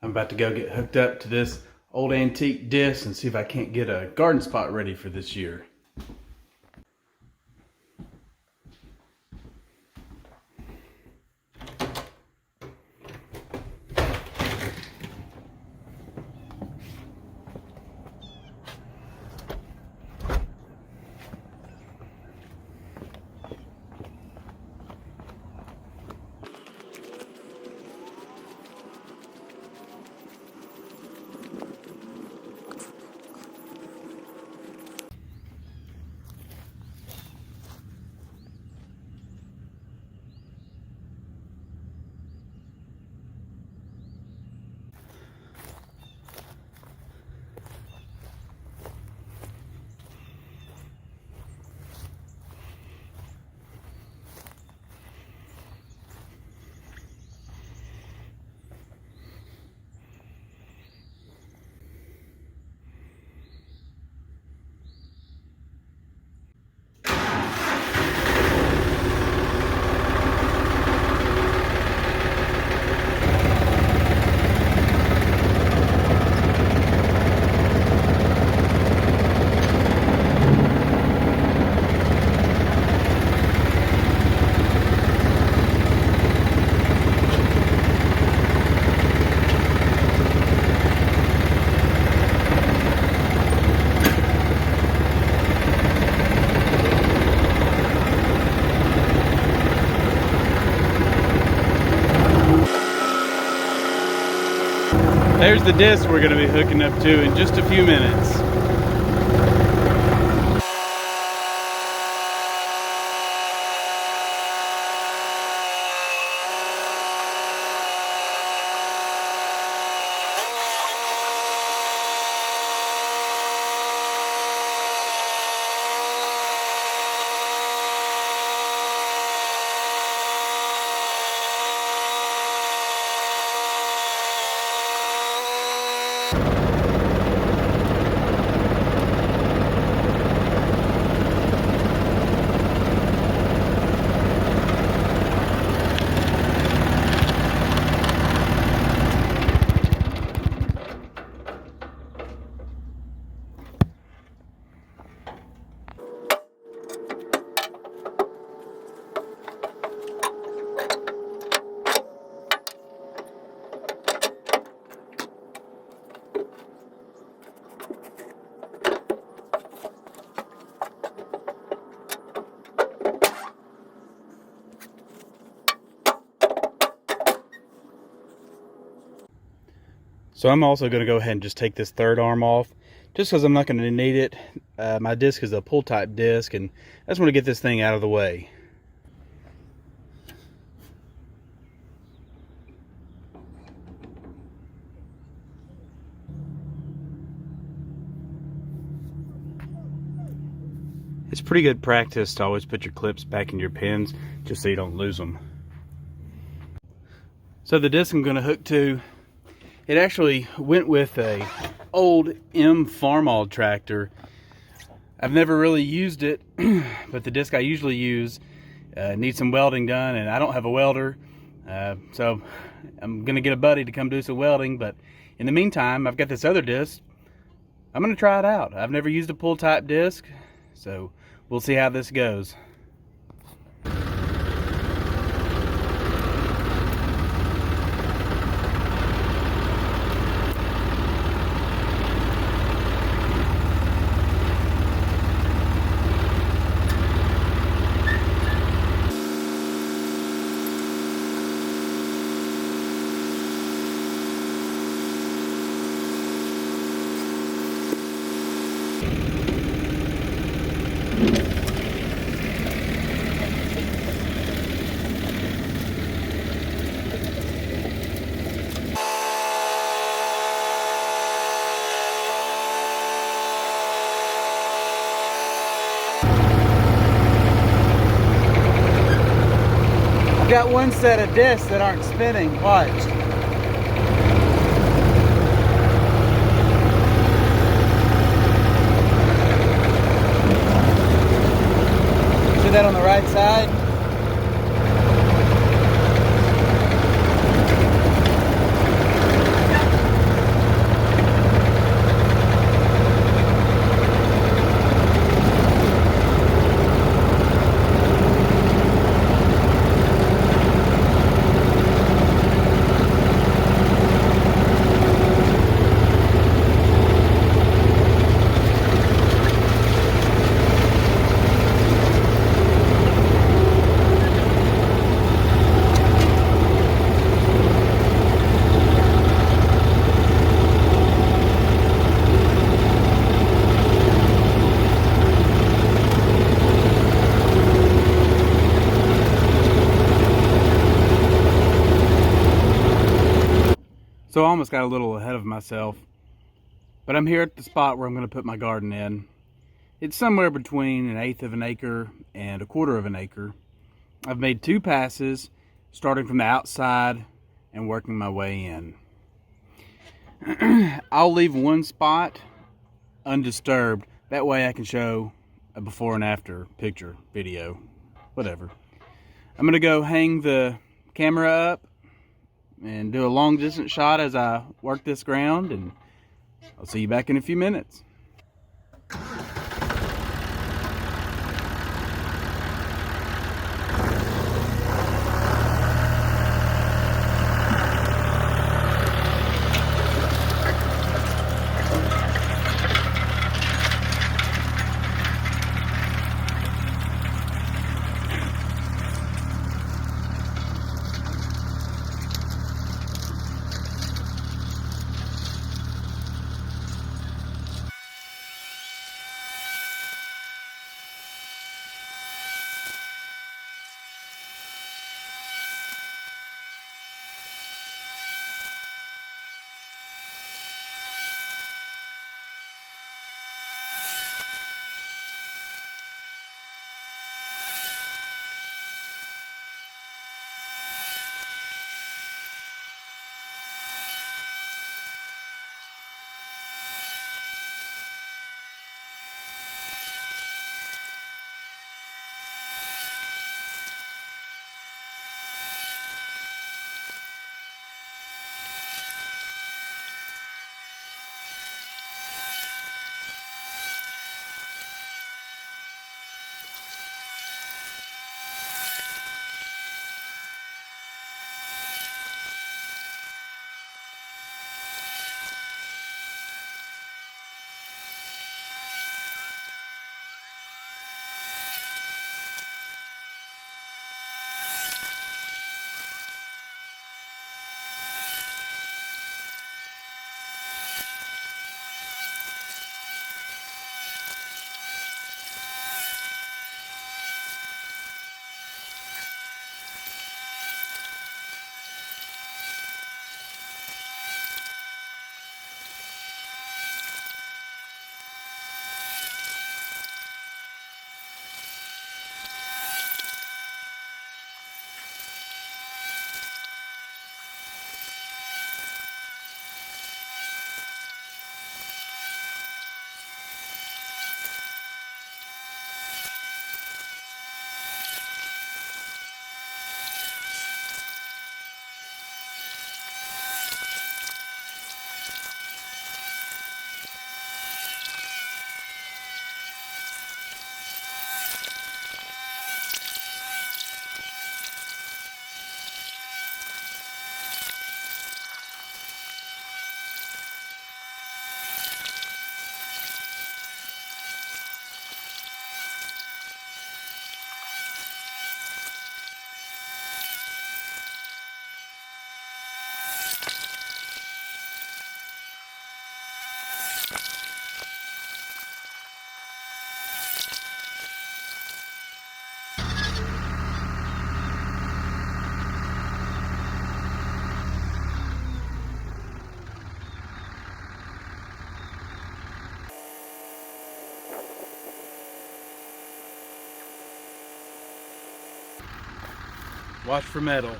I'm about to go get hooked up to this old antique disc and see if I can't get a garden spot ready for this year. There's the disc we're going to be hooking up to in just a few minutes. So I'm also going to go ahead and just take this third arm off, just because I'm not going to need it. My disc is a pull type disc, and I just want to get this thing out of the way. It's pretty good practice to always put your clips back in your pins, just so you don't lose them. So the disc I'm going to hook to, it actually went with a old M Farmall tractor. I've never really used it, but the disc I usually use needs some welding done, and I don't have a welder, so I'm gonna get a buddy to come do some welding. But in the meantime, I've got this other disc. I'm gonna try it out. I've never used a pull type disc, so we'll see how this goes. Got one set of discs that aren't spinning. Watch. See that on the right side? So I almost got a little ahead of myself. But I'm here at the spot where I'm going to put my garden in. It's somewhere between 1/8 of an acre and 1/4 of an acre. I've made 2 passes, starting from the outside and working my way in. I'll leave one spot undisturbed. That way I can show a before and after picture, video, whatever. I'm going to go hang the camera up and do a long distance shot as I work this ground, and I'll see you back in a few minutes. Watch for metal.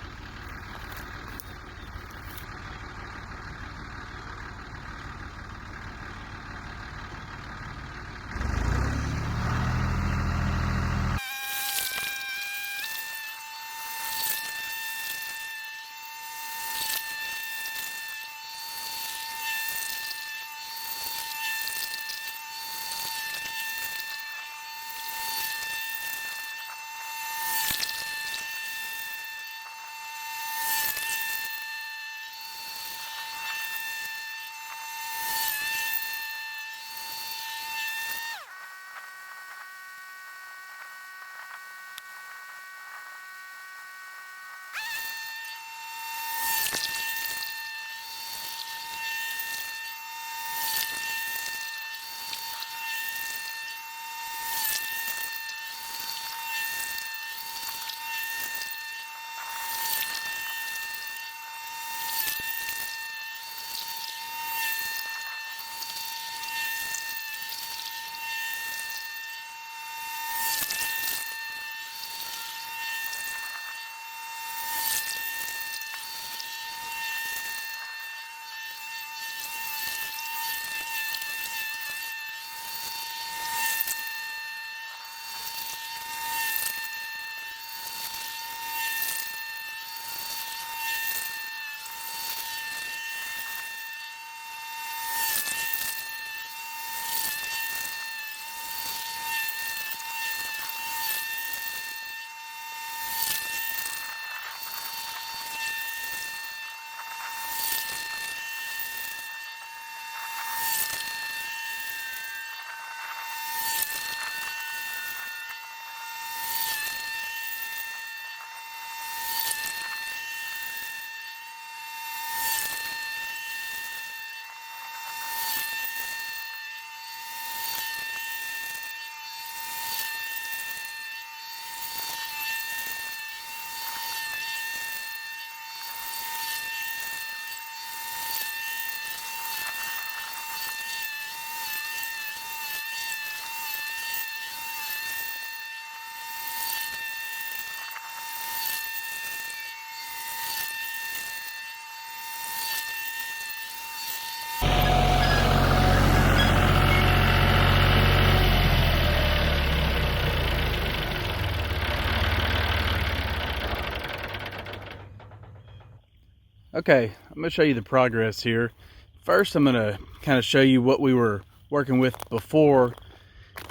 Okay, I'm going to show you the progress here. First, I'm going to kind of show you what we were working with before.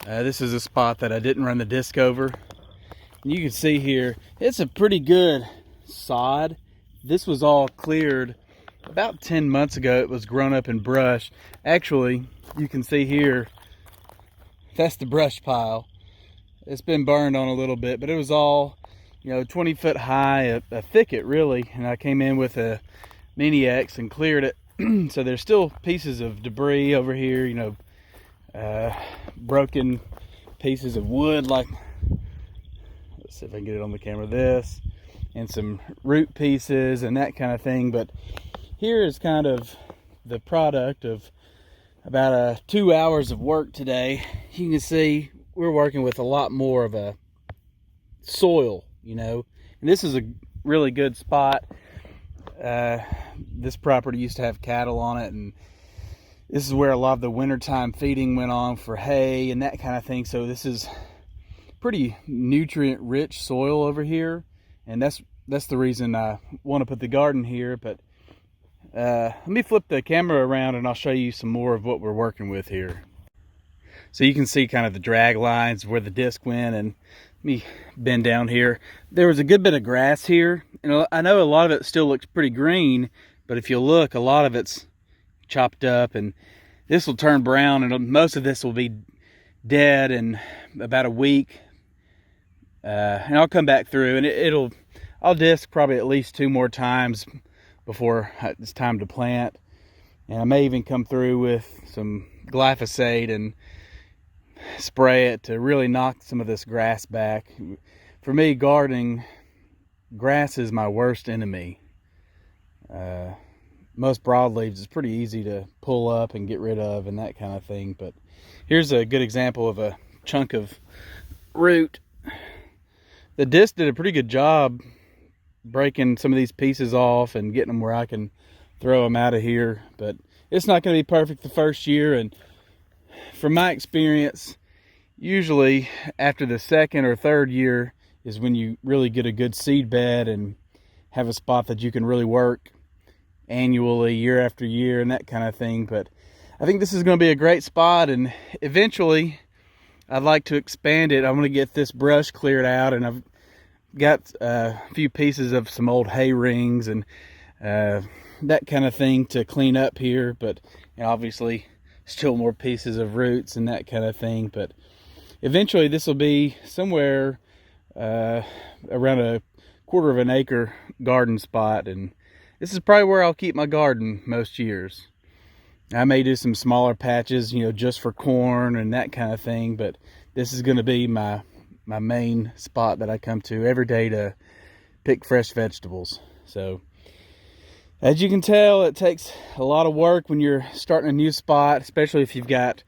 This is a spot that I didn't run the disc over. And you can see here, it's a pretty good sod. This was all cleared about 10 months ago. It was grown up in brush. Actually, you can see here, that's the brush pile. It's been burned on a little bit, but it was all, 20 foot high, a thicket really. And I came in with a Mini X and cleared it. So there's still pieces of debris over here, broken pieces of wood, like, let's see if I can get it on the camera, this, and some root pieces and that kind of thing. But here is kind of the product of about 2 hours of work today. You can see we're working with a lot more of a soil, and this is a really good spot. This property used to have cattle on it, and this is where a lot of the wintertime feeding went on for hay and that kind of thing. So this is pretty nutrient rich soil over here, and that's the reason I want to put the garden here. But let me flip the camera around and I'll show you some more of what we're working with here. So you can see kind of the drag lines where the disc went, and let me bend down here. There was a good bit of grass here, and I know a lot of it still looks pretty green, but if you look, a lot of it's chopped up, and this will turn brown, and most of this will be dead in about a week. And I'll come back through, and I'll disc probably at least 2 more times before it's time to plant. And I may even come through with some glyphosate and spray it to really knock some of this grass back. For me, gardening, grass is my worst enemy. Most broadleaves is pretty easy to pull up and get rid of and that kind of thing. But here's a good example of a chunk of root. The disc did a pretty good job breaking some of these pieces off and getting them where I can throw them out of here. But it's not going to be perfect the first year, and from my experience, usually after the second or third year is when you really get a good seed bed and have a spot that you can really work annually, year after year, and that kind of thing. But I think this is going to be a great spot, and eventually I'd like to expand it. I'm going to get this brush cleared out, and I've got a few pieces of some old hay rings and that kind of thing to clean up here. But obviously still more pieces of roots and that kind of thing. But eventually this will be somewhere around a 1/4 acre garden spot, and this is probably where I'll keep my garden most years. I may do some smaller patches, just for corn and that kind of thing, but this is going to be my main spot that I come to every day to pick fresh vegetables. So as you can tell, it takes a lot of work when you're starting a new spot, especially if you've got,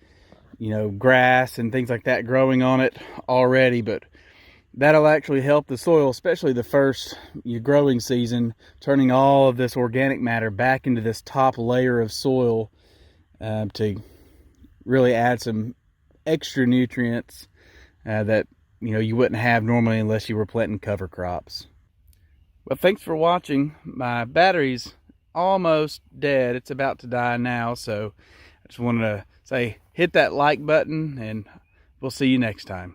grass and things like that growing on it already. But that'll actually help the soil, especially the first growing season, turning all of this organic matter back into this top layer of soil to really add some extra nutrients that you wouldn't have normally unless you were planting cover crops. Well, thanks for watching. My battery's almost dead. It's about to die now, so I just wanted to say hit that like button, and we'll see you next time.